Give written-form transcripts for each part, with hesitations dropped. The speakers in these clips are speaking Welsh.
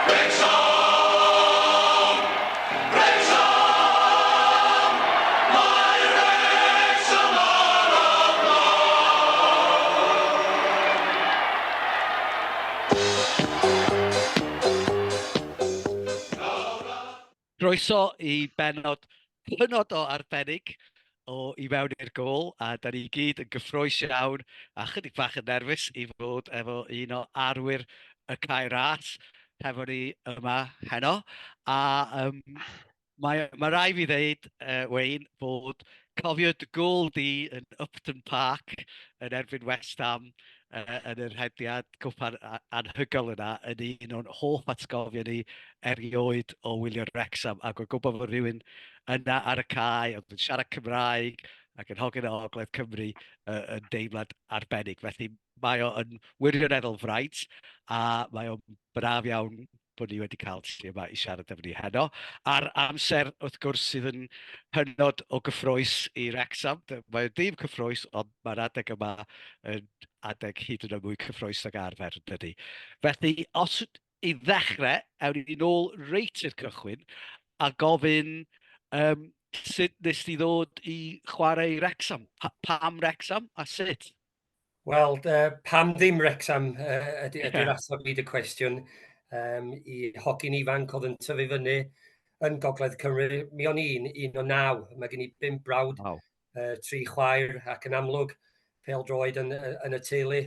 Wrexham! Wrexham! Mae Wrexham ar y Croeso I Pennod o Arbennig I mewn i'r gôl, a da ni gyd yn gyffroes iawn a chydig bach yn nerfus I fod efo un o arwyr y cae ras hefo ni yma heno. A mae rai fi ddeud, Waynne, bod cofio dy gôl di yn Upton Park yn erbyn West Ham yn yr hediad cwpan anhygol yna yn un o'n hoff atgofio ni erioed o wylio'r Wrexham ac o gwybod fod rhywun yna ar y cae oedd yn siarad Cymraeg ac yn hogyn o Ogledd Cymru yn deimlad arbennig. Felly mae o yn wirioneddol fraint a mae o'n braf iawn bod ni wedi cael ti yma I siarad efo ni heno. A'r amser, wrth gwrs, sydd yn hynod o gyffroes I Wrexham. Mae ddim cyffroes, ond mae'r adeg yma yn adeg hyd yn oed mwy cyffroes ag arfer, dydy. Felly, os I ddechrau, ewn ni nôl reit i'r cychwyn, a gofyn sut nes ti ddod I chwarae I Wrexham? Pam Wrexham a sut? Wel, pam ddim Wrexham ydy'r ateb I dy cwestiwn. I hogyn ifanc oedd yn tyfu fyny yn Gogledd Cymru. Mi o'n un o 9. Mae gen I 5 brawd, 3 chwaer ac yn amlwg pêl-droed yn y teulu.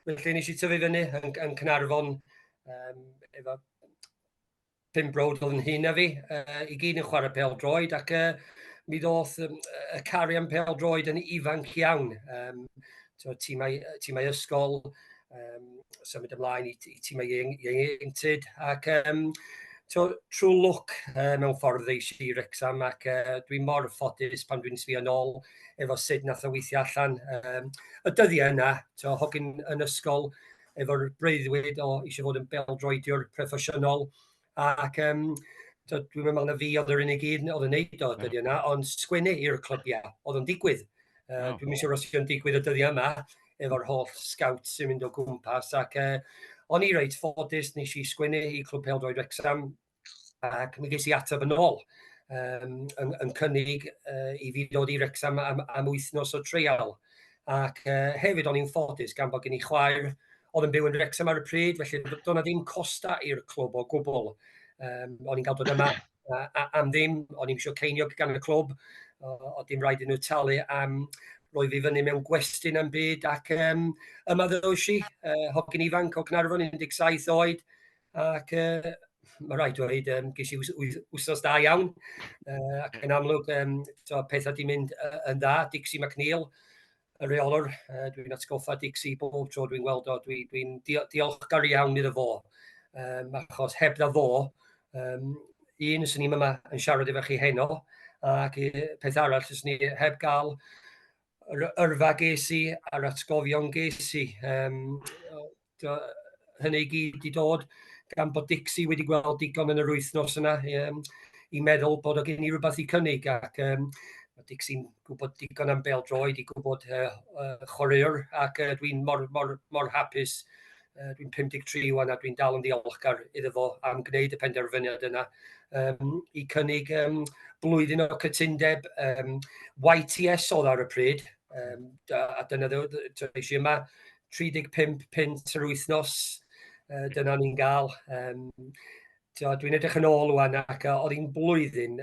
Felly nes I tyfu fyny yn Caernarfon efo 5 brawd oedd yn hyn a fi. I gyd yn chwarae pêl-droed ac mi ddoth y carian pêl-droed yn ifanc iawn. Tîmau ysgol, symud ymlaen I tîmau ieuenctid ac trwy lwc mewn ffordd eis I Wrexham ac dwi'n mor ffodus pan dwi'n sbio nôl efo sut nath o weithio allan. Y dyddiau yna, hogyn yn ysgol efo'r breuddwyd o eisiau fod yn bêl-droediwr proffesiynol ac dwi'n meddwl na fi oedd yr unig un oedd yn neud o dyddiau yna, ond sgwennu i'r clybiau oedd yn digwydd. Dwi'n siŵr os yw'n digwydd y dyddiau yma efo'r holl scouts sy'n mynd o gwmpas ac o'n I reit ffodus nes I sgwennu I clwb pêl-droed Wrexham ac mi ges I ateb yn ôl yn cynnig I fi dod I Wrexham am wythnos o treial ac hefyd o'n i'n ffodus gan bod gen I chwaer oedd yn byw yn Wrexham ar y pryd, felly doedd 'na ddim costa i'r clwb o gwbl. O'n i'n cael dod yma am ddim, o'n i'm isio ceiniog gan y clwb, o dim rhaid I nhw talu am roi fi fyny mewn gwestiwn am byd ac yma ddoes I, hogyn ifanc o Caernarfon, 17 oed ac mae rhaid dweud ges I wythnos da iawn ac yn amlwg pethau di mynd yn dda. Dixie McNeil, y reolwr, dwi'n atgoffa Dixie bob tro dwi'n gweld o, dwi'n diolchgar iawn iddo fo achos heb dda fo, swn I'm yma yn siarad efo chi heno ac peth arall swn I heb gael yr yrfa ges I a'r atgofion ges I. Hynny I gyd I dod gan bod Dixie wedi gweld digon yn yr wythnos yna I meddwl bod o gen I rhywbeth I cynnig ac mae Dixie'n gwybod digon am bêl-droed, I gwybod chwaraewr ac dwi'n mor hapus. Dwi'n 53 wan a dwi'n dal yn diolchgar iddo fo am gwneud y penderfyniad yna I cynnig blwyddyn o cytundeb YTS oedd ar y pryd a dyna eisiau yma 35 punt yr wythnos dyna ni'n gael. Dwi'n edrych yn ôl wan ac oedd hi'n blwyddyn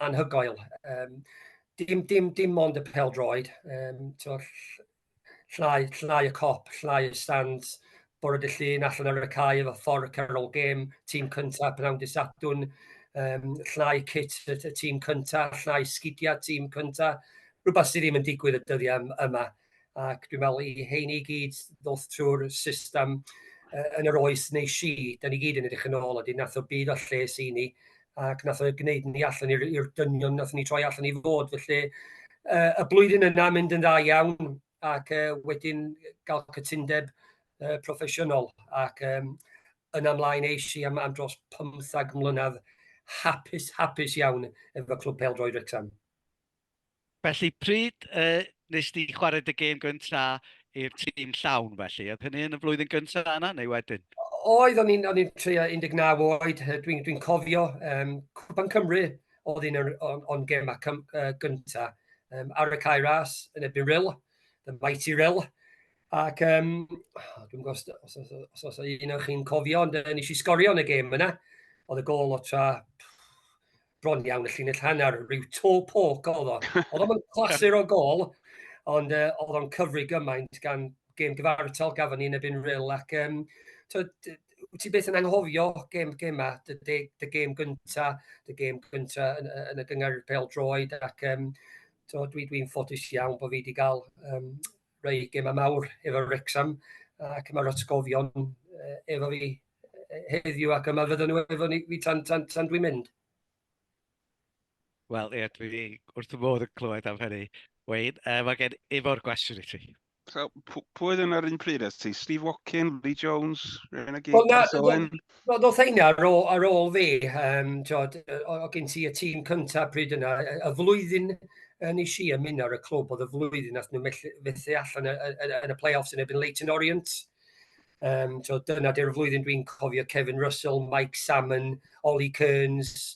anhygoel. Dim ond y pêl-droed, llnau y cop, llnau y stand, bore dy llun allan ar y cae efo ffordd Carol Game, tîm cyntaf Pnawn Dydd Sadwrn, llnau kit y tîm cyntaf, llnau sgidiau tîm cyntaf, rhywbeth sydd ddim yn digwydd y dyddiau yma. Ac dwi'n meddwl I heini gyd ddoth trwy'r system yn yr oes neu si, da ni gyd yn edrych yn ôl, a nath o byd o lles I ni, ac nath o gwneud ni allan i'r dynion nath ni troi allan I fod. Felly, y blwyddyn yna mynd yn dda iawn, ac wedyn gael cytundeb proffesiynol, ac yn amlaen eisi am dros 15 mlynedd hapus iawn efo clwb pêl-droed Wrexham. Felly, pryd nes ti chwarae dy gêm gyntaf i'r tîm llawn felly? Oedd hynny yn y flwyddyn gyntaf yna neu wedyn? Oedd, o'n i'n trio 19 oed, dwi'n cofio, Cwpan Cymru oedd un o'n gemau gynta, ar y cae ras, yn ebyn Ryl, the mighty Ryl, ac dwi'n gwybod os oes un o'ch chi'n cofio, ond nes i sgorio yn y gêm yna, oedd y gol o tra bron iawn y llinell hanner, rhyw toe poke oedd o. Oedd o'n clasur o gol, ond oedd o'n cyfru gymaint gan gêm gyfartal gafon ni yn ebyn Ryl, ac wyt ti beth yn anghofio gêm yma, dy gêm gynta, yn y gyngor pêl-droed, ac dwi'n ffodus iawn bod fi wedi cael rhai gemau mawr efo Wrecsam, ac mae'r atgofion efo fi heddiw, ac yma fydden nhw efo fi tan dwi'n mynd. Wel, ie, dwi wrth y modd yn clywed am hynny, Waynne. Mae gen efo'r gwestiwn i ti. So, pwy oedd yn ar un pryd ys ti? Steve Watkin, Lee Jones, Ryan Wel, na, Gareth Owen? Doedd heina ar ôl fi, o gen ti y tîm cyntaf pryd yna, y flwyddyn nes i ymuno ar y clwb, oedd y flwyddyn nath nhw methu allan yn y play-offs yn ebyn Leyton Orient. Dyna di'r flwyddyn dwi'n cofio Kevin Russell, Mike Salmon, Ollie Kearns,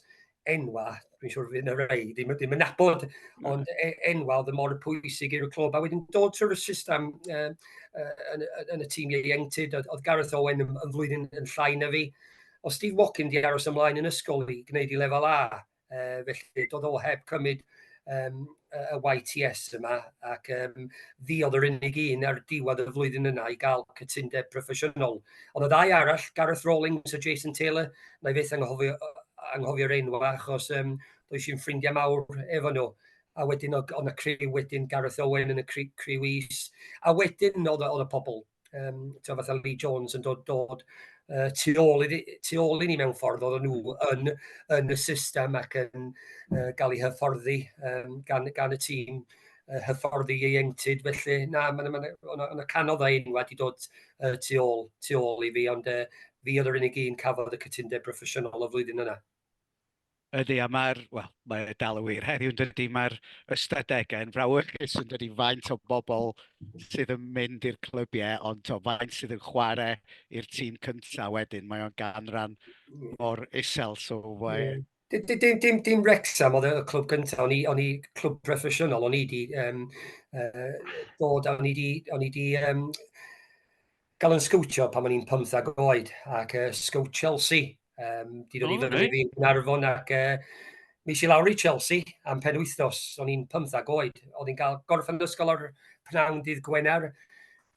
enwa, dwi'n siŵr fydd yna rei, ddim yn nabod, ond enwa oedd y mor pwysig i'r clwb. A wedyn dod trwy'r system yn y tîm ieuenctid, oedd Gareth Owen yn flwyddyn yn llai na fi. O Steve Watkin di aros ymlaen yn ysgol i gwneud i lefel A, felly dod o heb cymryd y YTS yma, ac fi oedd yr unig un ar diwedd y flwyddyn yna i gael cytundeb proffesiynol. Ond y ddau arall, Gareth Rawlings a Jason Taylor, na i fyth anghofio'r enw, achos does i'n ffrindiau mawr efo nhw. A wedyn oedd y criw wedyn Gareth Owen yn y criw is. A wedyn oedd y pobl, fatha Lee Jones yn dod tu ôl i ni mewn ffordd, oedd nhw yn y system ac yn cael ei hyfforddi gan y tîm, hyfforddi ieuenctid. Felly, na, o'n y canodd a enwa wedi dod tu ôl i fi, ond fi oedd yr unig un cafodd y cytundeb proffesiynol o flwyddyn yna. Ydy, a mae dal y wir heddiw yn dydy, mae'r ystadegau yn frawyrchus yn dydy faint o bobl sydd yn mynd i'r clybiau, ond faint sydd yn chwarae i'r tîm cyntaf wedyn, mae o'n ganran o'r isel. Dim Wrecsam oedd y clwb gyntaf, o'n i clwb proffesiynol, o'n i di dod, o'n i di gael yn sgwtio pan o'n i'n 15 oed, ac sgwt Chelsea. Di dod i fyny fi yn Arfon, ac mis i lawr i Chelsea am penwythnos, o'n i'n 15 oed. O'n i'n cael gorffen ysgol ar pnawn dydd Gwener,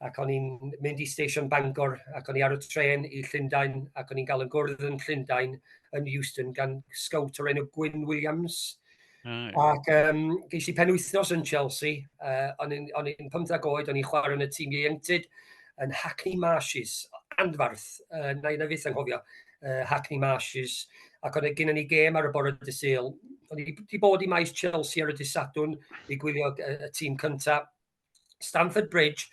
ac o'n i'n mynd i station Bangor, ac o'n i ar y tren i Llundain, ac o'n i'n cael yn gwrdd yn Llundain yn Euston gan sgwt o'r enw Gwyn Williams. Ac ges i penwythnos yn Chelsea, o'n i'n 15 oed, o'n i'n chwarae yn y tîm ieuenctid yn Hackney Marshes, Andfarth, na fyth anghofio, Hackney Marshes, ac o'n gen ni gêm ar y bore dydd Sul. O'n i wedi bod i maes Chelsea ar y dydd Sadwrn i gwylio y tîm cyntaf. Stamford Bridge,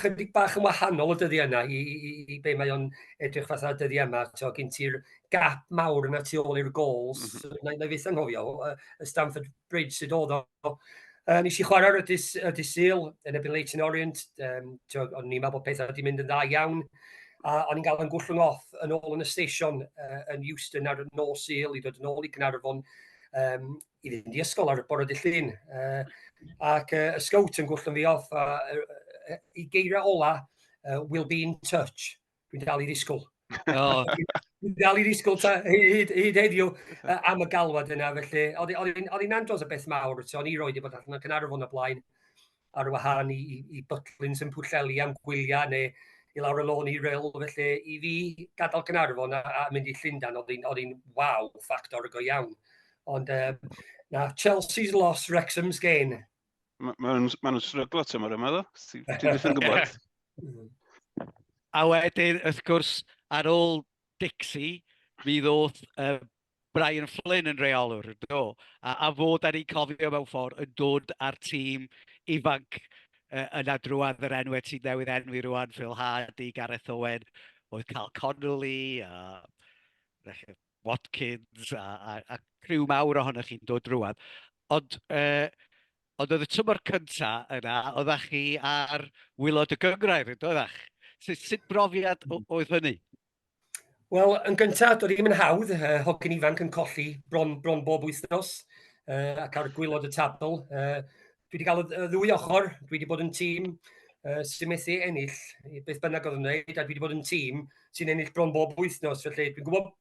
chydig bach yn wahanol y dyddiau yna i be mae o'n edrych fatha dyddiau yma. Gen ti'r gap mawr yna tu ôl i'r gols. Na fyth anghofio, y Stamford Bridge sydd oedd o. Nes i chwarae ar y dydd Sul yn ebyn Leyton Orient. O'n i'n meddwl bod pethau wedi mynd yn dda iawn. A o'n i'n cael yn gwllwng off yn ôl yn y station yn Euston ar y nos Sul i dod yn ôl i Caernarfon i fynd i ysgol ar y bore dydd Llun. Ac y sgowt yn gwllwng fi off i geiriau ola, will be in touch. Dwi'n dal i ddisgwyl. Dwi'n dal i ddisgwyl hyd heddiw am y galwad yna. Felly, oedd hi'n andros o beth mawr. O'n i roed i bod allan yn Caernarfon o blaen ar wahân i Butlins yn Pwllheli am gwyliau neu i lawr y lôn i Ryl. Felly, i fi gadael Caernarfon a mynd i Llundain, oedd hi'n waw, ffactor go iawn. Ond Chelsea's loss, Wrexham's gain. Mae nhw'n stryglo tymor yma, ddo? Ti'n diffyn gwybod? A wedyn, wrth gwrs, ar ôl Dixie, mi ddoth Brian Flynn yn reolwr, a fod ar ei cofio mewn ffordd yn dod ar tîm ifanc yna drwad yr enwau sy'n newydd enwi rwan, Phil Hardy, Gareth Owen, oedd Cal Connolly, Watkins, a criw mawr ohonych chi'n dod drwad. Ond oedd y tymor cyntaf yna, oeddech chi ar wylod y gyngrair, oeddech? Sut brofiad oedd hynny? Wel, yn gyntaf, doedd ddim yn hawdd. Hogyn ifanc yn colli bron bob wythnos ac ar gwylod y tabl. Dwi wedi cael y ddwy ochr. Dwi wedi bod yn tîm sy'n methu ennill beth bynnag oedd yn wneud, a dwi wedi bod yn tîm sy'n ennill bron bob wythnos. Felly, dwi'n gwybod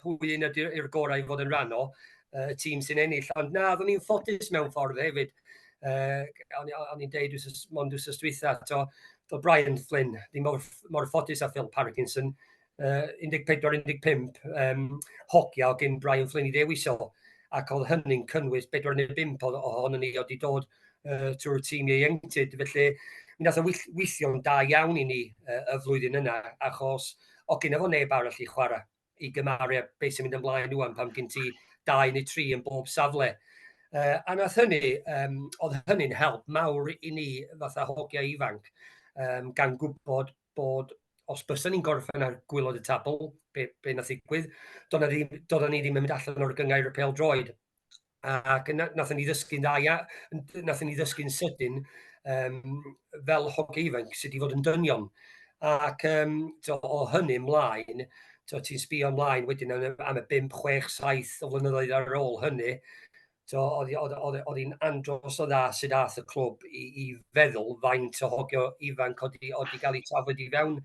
pwy un ydy'r gorau i fod yn rhan o y tîm sy'n ennill. Ond na, oeddwn ni'n ffodus mewn ffordd hefyd. O'n i'n deud mond wrth dwytha. Do Brian Flynn, ddim mor ffodus a Phil Parkinson. 14-15 hogia o gen Brian Flynn i ddewis o, ac oedd hynny'n cynnwys 45 ohonyn ni wedi dod trwy'r tîm ieuenctid. Felly, mi nath o weithio'n da iawn i ni y flwyddyn yna, achos o gen efo neb arall i chwarae, i gymaru beth sy'n mynd ymlaen nhw pan gen ti 2 neu 3 yn bob safle. A nath hynny, oedd hynny'n help mawr i ni fatha hogia ifanc, gan gwybod bod os byswn ni'n gorffen ar gwylod y tabl, be nath ddigwydd, doedden ni ddim yn mynd allan o'r gyngair y pêl-droed. Ac nath ni ddysgu'n dda, nath ni ddysgu'n sydyn fel hogi ifanc sydd wedi fod yn dynion. Ac o hynny ymlaen, ti'n sbio ymlaen wedyn am y 5, 6, 7 o flynyddoedd ar ôl hynny, oedd hi'n andros o dda sydd ath y clwb i feddwl faint o hogio ifanc oedd i gael ei tafod i fewn.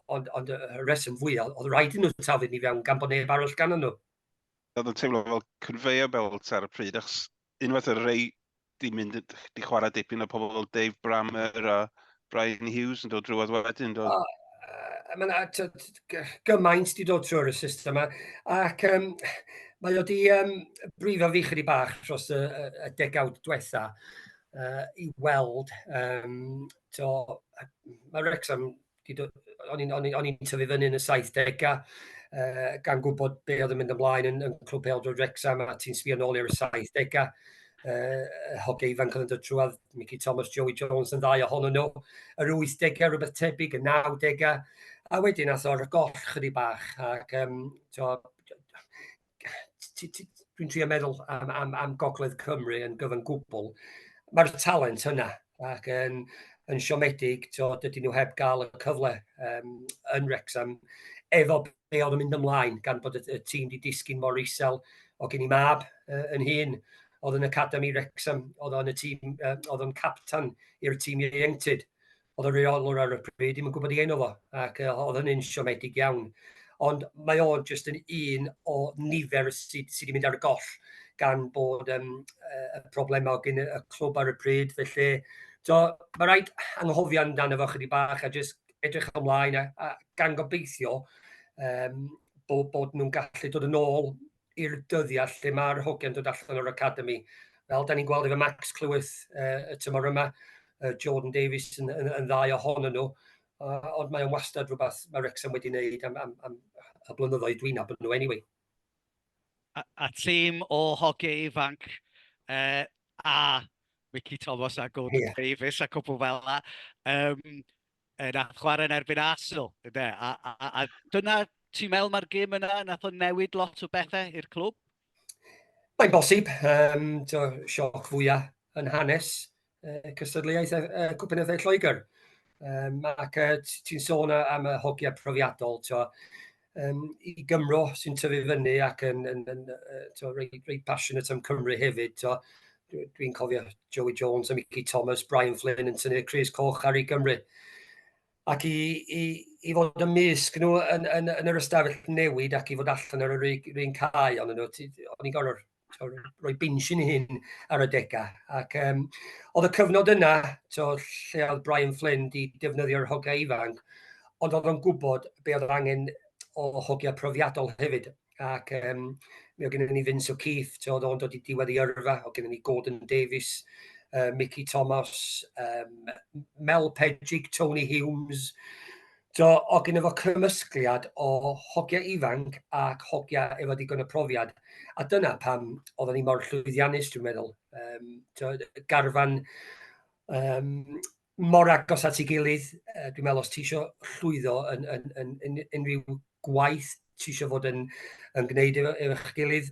Ond y reswm fwyaf, oedd rhaid i nhw tafod i fewn gan bod neb arall gan nhw. Oedd yn teimlo fel conveyor belt ar y pryd, achos unwaith y rei di chwarae dipyn o pobl fel Dave Brammer a Brian Hughes yn dod drwodd wedyn. Mae gymaint di dod trwy'r system yma, ac mae o di brifo fi chydig bach dros y degawd diwetha i weld. Mae Wrexham, o'n i'n tyfu fyny yn y 70au, gan gwybod be oedd yn mynd ymlaen yn clwb pêl-droed Wrexham, a ti'n sbio nôl i'r 70au. Hogiau ifanc oedd yn dod trwodd, Mickey Thomas, Joey Jones yn ddau ohonyn nhw, yr 80au, rhywbeth tebyg, y 90au, a wedyn nath o'r goll chydig bach, ac dwi'n trio meddwl am Gogledd Cymru yn gyfan gwbl. Mae'r talent yna, ac yn siomedig, dydyn nhw heb gael y cyfle yn Wrexham, efo be oedd yn mynd ymlaen, gan bod y tîm wedi disgyn mor isel. O gen i mab yn hun, oedd yn Academi Wrexham, oedd o'n y tîm, oedd o'n captan i'r tîm ieuenctid. Oedd y reolwr ar y pryd, ddim yn gwybod ei enw fo, ac oedd hynny'n siomedig iawn. Ond mae o'n jyst yn un o nifer sydd wedi mynd ar y goll gan bod y problemau gen y clwb ar y pryd. Felly, mae rhaid anghofio amdano fo chydig bach a jyst edrych ymlaen a gan gobeithio bod nhw'n gallu dod yn ôl i'r dyddiau lle mae'r hogiau'n dod allan o'r academi. Fel da ni'n gweld efo Max Clywith y tymor yma, Jordan Davies yn ddau ohonyn nhw, ond mae o'n wastad rhywbeth mae Wrexham wedi wneud am y blynyddoedd dwi'n nabod nhw anyway. A tîm o hogiau ifanc a Mickey Thomas a Gordon Davies a cwpl fel yna, nath chwarae yn erbyn Arsenal. A dyna, ti'n meddwl mae'r gêm yna, nath o'n newid lot o bethau i'r clwb? Mae'n bosib, sioc fwyaf yn hanes cystadleuaeth Gwpanethau Lloegr. Ac ti'n sôn am y hogiau profiadol, i Gymro sy'n tyfu fyny ac yn reit passionate am Cymru hefyd. Dwi'n cofio Joey Jones a Mickey Thomas, Brian Flynn yn tynnu'r crys coch ar ei Gymru. Ac i fod ymysg nhw yn yr ystafell newid ac i fod allan ar yr un cae ond nhw, o'n i'n gorfod rhoi binsin i hyn ar y degau. Ac oedd y cyfnod yna, lle oedd Brian Flynn di defnyddio'r hogiau ifanc, ond oedd o'n gwybod be oedd angen o hogiau profiadol hefyd. Ac mi oedd gennym ni Vince O'Keefe, oedd o'n dod i diwedd i yrfa, oedd gennym ni Gordon Davies, Mickey Thomas, Mel Pedrig, Tony Humes. Oedd gen efo cymysgliad o hogiau ifanc ac hogiau efo digon o profiad. A dyna pam oedden ni mor llwyddiannus, dwi'n meddwl. Garfan mor agos at ei gilydd. Dwi'n meddwl os ti isio llwyddo yn unrhyw gwaith, ti isio fod yn gwneud efo'ch gilydd,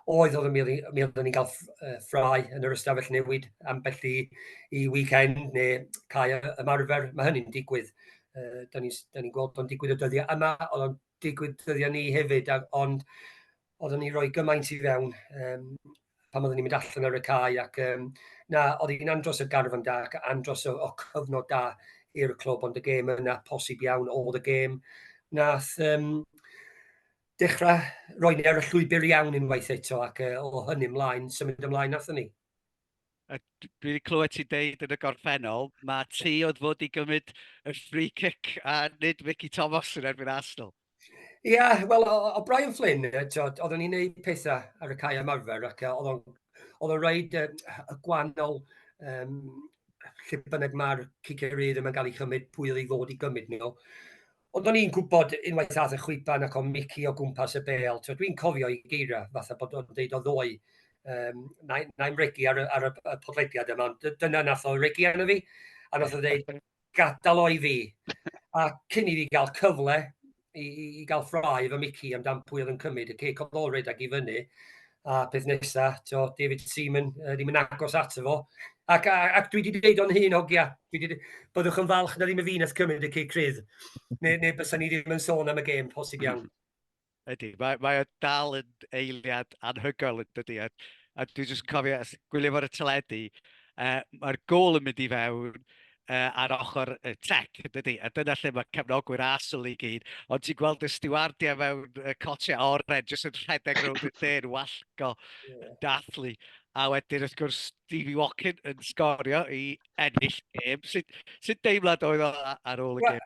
oedd mi oedden ni'n cael ffrau yn yr ystafell newid ambell i weekend neu cael ymarfer. Mae hynny'n digwydd Da ni'n gweld o'n digwydd y dyddiau yma, oedd o'n digwydd dyddiau ni hefyd, ond oedden ni roi gymaint i fewn pan oedden ni'n mynd allan ar y cae, ac oedd hi'n andros o garfan da, ac andros o cyfnod da i'r clwb, ond y gêm yna, posib iawn, oedd y gêm. Nath dechrau roi ni ar y llwybr iawn unwaith eto, ac o hynny ymlaen, symud ymlaen nathon ni. Dwi wedi clywed ti'n deud yn y gorffennol, mae ti oedd fod i gymryd y free kick a nid Mickey Thomas yn erbyn Arsenal. Ia, wel, o Brian Flynn, oedden ni'n neud pethau ar y cae ymarfer, ac oedd o'n rhaid y gwannol lle bynnag mae'r cicerydd yma'n cael ei chymryd, pwy oedd ei fod i gymryd nhw. Ond o'n i'n gwybod unwaith ath y chwiban ac o'n Mickey o gwmpas y bel. Dwi'n cofio i geira, fatha bod o'n deud o ddoi. Na'i'n regi ar y podlediad yma, ond dyna nath o regi arno fi, a nath o ddeud, gadael o i fi. A cyn i fi gael cyfle i gael ffrai efo Mickey amdan pwy oedd yn cymryd, y ceic oedd o'r redag i fyny, a peth nesaf, David Seaman ddim yn agos ato fo. Ac dwi wedi dweud o'n hyn hogia, byddwch yn falch na ddim y fi nath cymryd y ceic rydd. Neu bysa ni ddim yn sôn am y gêm, posib iawn. Ydy, mae o dal yn eiliad anhygoel yn dydy. A dwi'n jyst cofio, gwylio fo'r y teledu, mae'r gôl yn mynd i fewn ar ochr y tec, dydy. A dyna lle mae cefnogwyr Arsenal i gyd. Ond ti'n gweld y stiwardiau mewn cotiau oren, jyst yn rhedeg rownd y dyn, wallgo, dathlu. A wedyn, wrth gwrs, Stevie Watkin yn sgorio i ennill gêm. Sut deimlad oedd o ar ôl y gêm?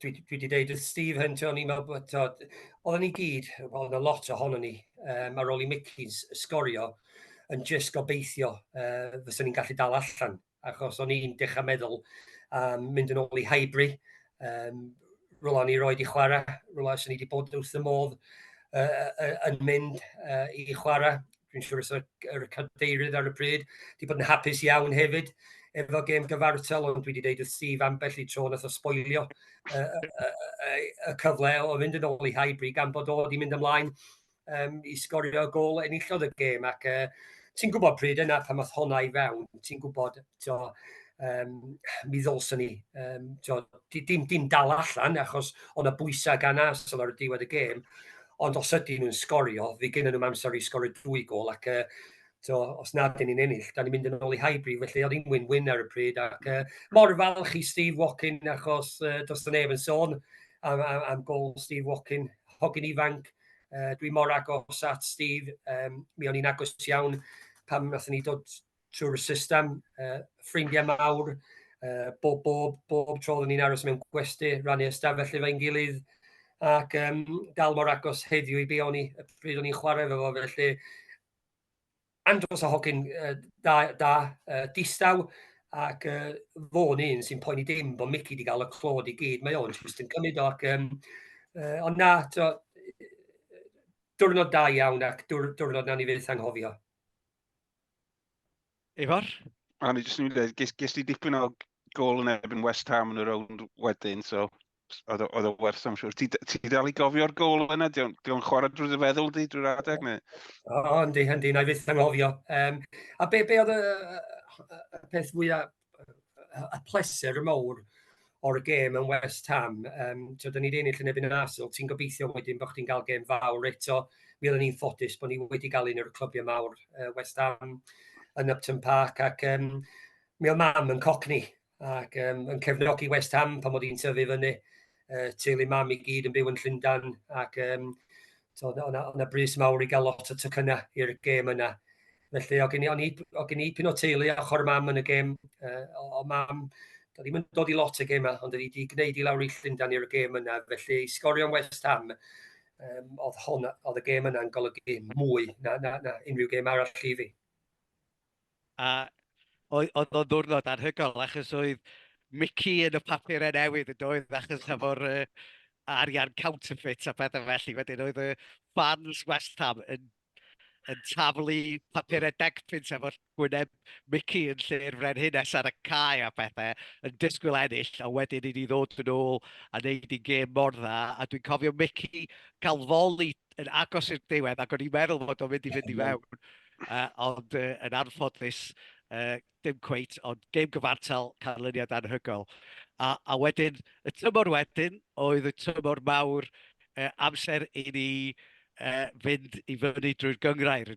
Dwi wedi dweud wrth Steve hyn, o'n i'n meddwl bod oedden ni gyd, oedd yna lot ohono ni, ar ôl i Mickey's sgorio, yn just gobeithio fysa ni'n gallu dal allan, achos o'n i'n dechrau meddwl mynd yn ôl i Highbury, rwla ni roed i chwarae, rwla sy'n ni wedi bod wrth y modd yn mynd i chwarae. Dwi'n siŵr yr cadeirydd ar y pryd, wedi bod yn hapus iawn hefyd efo gêm gyfartal, ond dwi wedi dweud wrth Steve ambell i tro nath o sboilio y cyfle o fynd yn ôl i Highbury gan bod o wedi mynd ymlaen i sgorio gol enillodd y gêm, ac ti'n gwybod pryd yna pan math honna i fewn, ti'n gwybod mi ddolson ni dim dal allan achos o'na bwysau gan Arsenal ar y diwedd y gêm, ond os ydyn nhw'n sgorio, fi gynnu nhw'n amser i sgorio 2 gol, ac os nad ydyn ni'n ennill, da ni'n mynd yn ôl i Highbury, felly oedd hi'n win-win ar y pryd, ac mor falch i Steve Watkin, achos does da neb yn sôn am gol Steve Watkin, hogyn ifanc, dwi mor agos at Steve, mi o'n i'n agos iawn pam nathon ni dod trwy'r system, ffrindiau mawr, bob tro oedden ni'n aros mewn gwesty, rannu ystafell efo'n gilydd, ac dal mor agos heddiw i be o'n i, pryd o'n i'n chwarae efo fo, felly andros o hogyn distaw, ac fo'n un sy'n poeni dim bod Mickey wedi cael y clod i gyd, mae o'n just yn cymryd o, ac ond na, diwrnod da iawn, ac diwrnod na ni fyth anghofio. Ifor? A ni jyst yn dweud, ges ti dipyn o gol yn erbyn West Ham yn y rownd wedyn, so oedd o werth am siwr. Ti dal i gofio'r gol yna? Di o'n chwarae drwy'r feddwl di, drwy'r adeg? Yndi, na i fyth anghofio. A be oedd y peth fwyaf, y pleser y mawr o'r gêm yn West Ham, da ni wedi ennill yn ebyn yn Arsenal, ti'n gobeithio wedyn bod chdi'n cael gêm fawr eto. Mi oedden ni'n ffodus bod ni wedi cael un o'r clybiau mawr, West Ham yn Upton Park, ac mi oedd mam yn Cockney, ac yn cefnogi West Ham pan oedd hi'n tyfu fyny. Teulu mam i gyd yn byw yn Llundain, ac o'na bris mawr i gael lot o tocynnau i'r gêm yna. Felly, o gen i pyn o teulu ochr mam yn y gêm, o mam, da ddim yn dod i lot y gêm yma, ond da ni wedi gwneud i lawr i Llundain i'r gêm yna. Felly, sgorio'n West Ham, oedd y gêm yna'n golygu mwy na unrhyw gêm arall i fi. A oedd o'n ddwrnod anhygoel, achos oedd Mickey yn y papurau newydd yn doedd, achos efo'r arian counterfeit a bethau felly. Wedyn oedd y fans West Ham yn taflu papurau degpynt efo'r gwyneb Mickey yn lle'r frenhines ar y cae a bethau, yn disgwyl ennill, a wedyn i ni ddod yn ôl a wneud i gêm mor dda. A dwi'n cofio Mickey cael foli yn agos i'r diwedd, ac o'n i'n meddwl bod o'n mynd i fynd i fewn. Ond yn anffodus, dim cweit, ond gêm gyfartal canlyniad anhygol. A wedyn, y tymor wedyn, oedd y tymor mawr amser i ni fynd i fyny drwy'r gyngrair,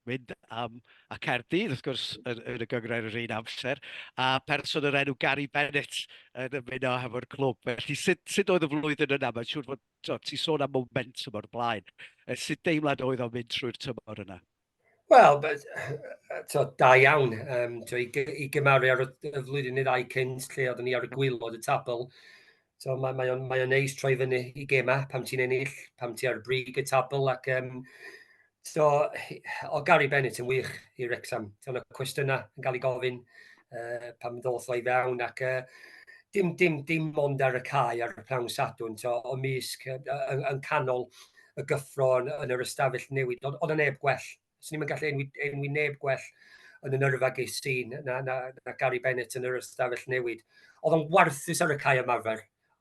mynd am a Caerdydd, wrth gwrs, yn y gyngrair yr un amser, a person yr enw Gary Bennett yn ymuno hefo'r clwb. Felly, sut oedd y flwyddyn yna? Mae'n siŵr fod ti'n sôn am momentum o'r blaen. Sut deimlad oedd o'n mynd trwy'r tymor yna? Wel, da iawn. I gymaru ar y flwyddyn neu ddau cynt, lle oeddwn ni ar y gwylod y tabl. Mae o'n neis troi fyny i gema pam ti'n ennill, pam ti ar y brig y tabl. Ac, o Gary Bennett yn wych i Wrecsam. O'n y cwestiynau yn cael ei gofyn pam ddoth o i fewn. Ac dim ond ar y cae ar y prawn sadwn, o misg yn canol y gyffro yn yr ystafell newid. Oedd y neb gwell. Swn ni'n gallu enwi neb gwell yn y nyrfa geisyn na Gary Bennett yn yr ystafell newid. Oedd o'n warthus ar y cae ymarfer.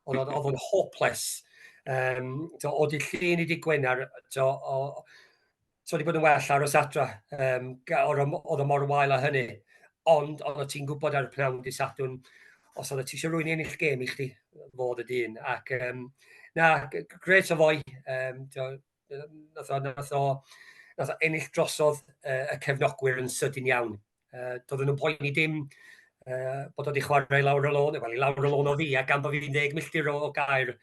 Oedd o'n hopeless. O di llun i di Gwener, wedi bod yn well aros adra. Oedd o mor wael a hynny. Ond oedd ti'n gwybod ar y pnawn di Sadwn, os oedd ti eisiau rwy'n ennill gêm i chdi fod y dyn. Ac gret o foi. Nath o ennill drosodd y cefnogwyr yn sydyn iawn. Doedden nhw'n poeni dim bod o wedi chwarae lawr y lôn, wel i lawr y lôn o fi, a gan bod fi'n 10 milltir o gair.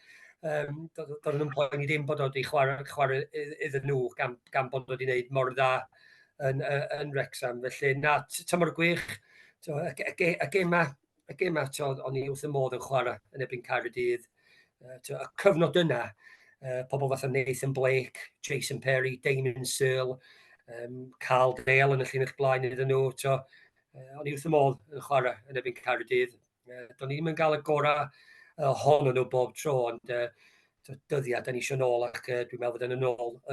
Doedden nhw'n poeni dim bod o wedi chwarae iddyn nhw, gan bod o wedi gwneud mor dda yn Wrecsam. Felly, tymor gwych, y gema, o'n i wrth y modd yn chwarae yn ebyn Caerdydd. Y cyfnod yna, pobl fath o Nathan Blake, Jason Perry, Damon Searle, Carl Dale yn y llun eich blaen iddyn nhw. O'n i wrth y modd yn chwarae yn ebyn Caerdydd. Do'n i ddim yn cael y gorau ohonyn nhw bob tro, ond dyddiad, da ni eisiau nôl, ac dwi'n meddwl bod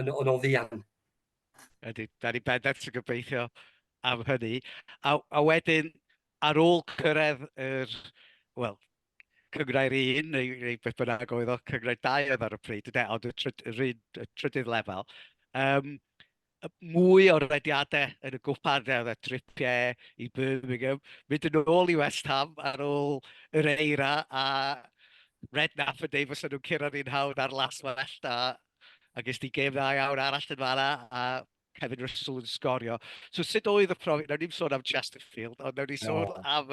yn ôl ddian. Ydy, da ni bendant yn gobeithio am hynny. A wedyn, ar ôl cyrraedd cyngrair 1, neu beth bynnag oedd o, cyngrair 2 oedd ar y pryd, ond y trydydd lefel. Mwy o rediadau yn y gwpan, oedd y tripiau i Birmingham, mynd yn ôl i West Ham ar ôl yr eira, a Redknapp yn dweud fos nhw'n cyrraedd ni'n hawdd ar las wellt, a ges ti gêm dda iawn arall yn fanna, a Kevin Russell yn sgorio. So sut oedd y profi, nawr ni'n sôn am Chesterfield, ond nawr ni'n sôn am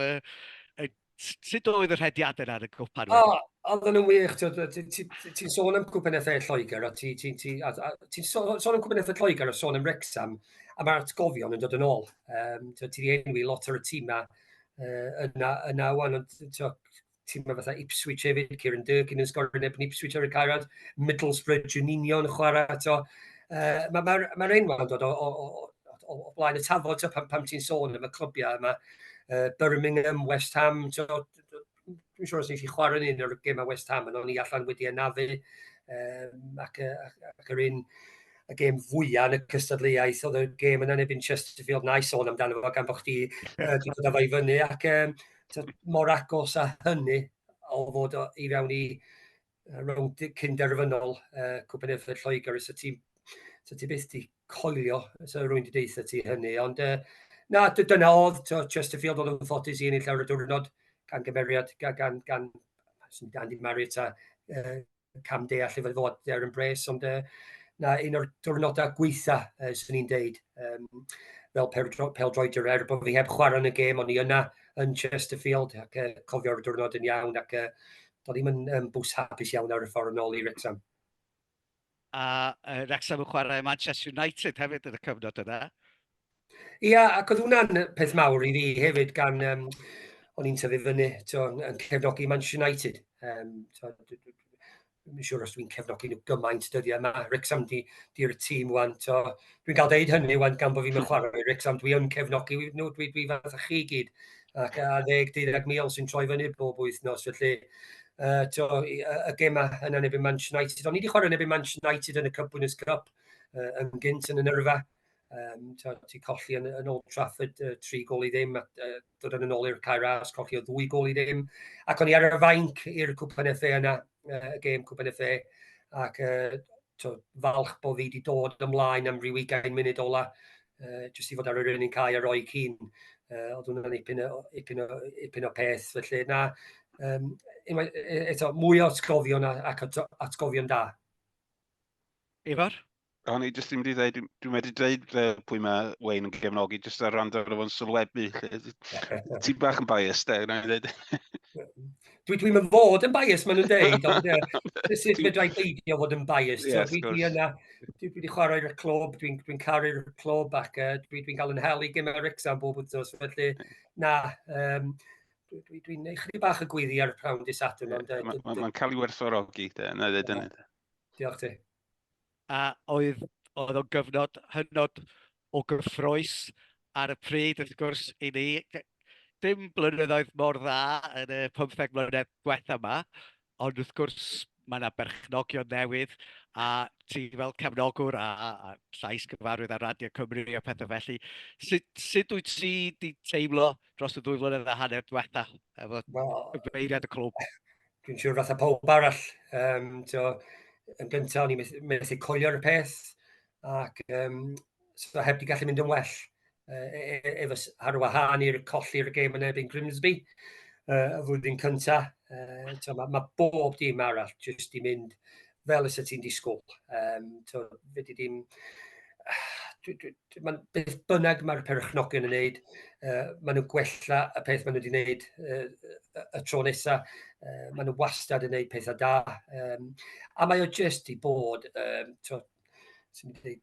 sut oedd y rhediadau yna yn y gwpan? Oedden nhw'n wych. Ti'n sôn am Cwpan FA Lloegr, a ti'n sôn am Cwpan FA Lloegr a sôn am Wrecsam, a mae'r atgofion yn dod yn ôl. Ti di enwi lot o'r tîmau yna wan, tîmau fatha Ipswich hefyd, Kieran Durkin yn sgorio nebyn Ipswich ar y Caerad, Middlesbrough, Juninho yn chwarae. Mae'r enwa'n dod o blaen y tafod pam ti'n sôn am y clwbiau yma. Birmingham, West Ham, dwi'n siŵr os nes i chwarae yn un o'r gemau West Ham, ond o'n i allan wedi anafu, ac yr un y gêm fwyaf yn y cystadleuaeth, oedd y gêm yna nebyn Chesterfield, na i sôn amdano fo gan bod chdi wedi dod â fo i fyny, ac mor agos a hynny o fod i fewn i rownd cynderfynol Cwpan FA Lloegr, so ti byth di coelio, so rwy'n di deitha ti hynny, ond dyna oedd, Chesterfield oedd yn ffodus i ennill lawr y diwrnod, gan gymeriad, gan Andy Marriott a Cam Deall i fod ar yn bres, ond un o'r diwrnodau gweitha, sy'n ni'n deud, fel peldroediwr, bod fi heb chwarae yn y gêm, ond i yna yn Chesterfield, ac cofio'r diwrnod yn iawn, ac doedd ddim yn bws hapus iawn ar y ffordd yn ôl i Wrecsam. A Wrecsam yn chwarae Manchester United hefyd yn y cyfnod yna. Ia, ac oedd hwnna'n peth mawr i fi hefyd, gan o'n i'n tyfu fyny yn cefnogi Manchester United. Dwi'n siŵr os dwi'n cefnogi nhw gymaint dyddiau yma. Wrecsam di'r tîm wan. Dwi'n cael deud hynny wan gan bod fi'n chwarae i Wrecsam. Dwi'n cefnogi nhw, dwi fath a chi gyd. Ac 10-12 sy'n troi fyny bob wythnos. Felly, y gemau yna nebyn Manchester United. O'n i wedi chwarae nebyn Manchester United yn y Cup Winners' Cup yn gynt yn y nyrfa. Ti colli yn Old Trafford 3 gol i ddim, dod yn ôl i'r Caerras, colli o 2 gol i ddim. Ac o'n i ar y fainc i'r Cwpan FA yna, y gêm Cwpan FA, ac falch bod fi wedi dod ymlaen am ryw 20 munud ola, jyst i fod ar yr un cae a roi cyn Oedd hwnna'n ipyn o peth. Felly, na, eto, mwy o atgofion ac atgofion da. Ifor? O'n i jyst ddim wedi dweud, dwi'n wedi dweud pwy mae Waynne yn gefnogi, jyst ar rand ar fo'n sylwebu. Ti'n bach yn biased, na i ddweud. Dwi'n mynd fod yn bias, maen nhw'n deud, ond sut fedra i beidio fod yn bias. Yes, of Dwi course. yna, dwi wedi chwarae i'r clwb, dwi'n caru'r clwb ac dwi'n cael yn hel i gymau Wrecsam bob wythnos. Felly, na, dwi'n neud chydig bach y gwyddi ar y prawn dy Sadwrn. Mae'n cael ei werthfawrogi, na i ddweud hynny. Diolch ti. A oedd o'n gyfnod hynod o gyffroes ar y pryd, wrth gwrs, i ni. Dim blynyddoedd mor dda yn y 15 mlynedd diwetha yma, ond wrth gwrs mae yna berchnogion newydd, a ti fel cefnogwr a llais gyfarwydd ar Radio Cymru a pethau felly. Sut wyt ti wedi teimlo dros y 2 flynedd a hanner diwetha efo gyfeiriad y clwb? Dwi'n siŵr fatha pob arall. Yn gyntaf, o'n i'n methu coelio'r peth, ac so heb di gallu mynd yn well. Efo ar wahân i'r colli'r gêm yn erbyn Grimsby, y flwyddyn cyntaf. Mae bob dim arall jyst i mynd fel ys y ti'n disgwyl. Fyddi dim... Beth bynnag mae'r perchnogion yn wneud, maen nhw'n gwella y peth maen nhw wedi wneud y tro nesaf. Maen nhw wastad yn wneud pethau da. A mae o jyst i bod,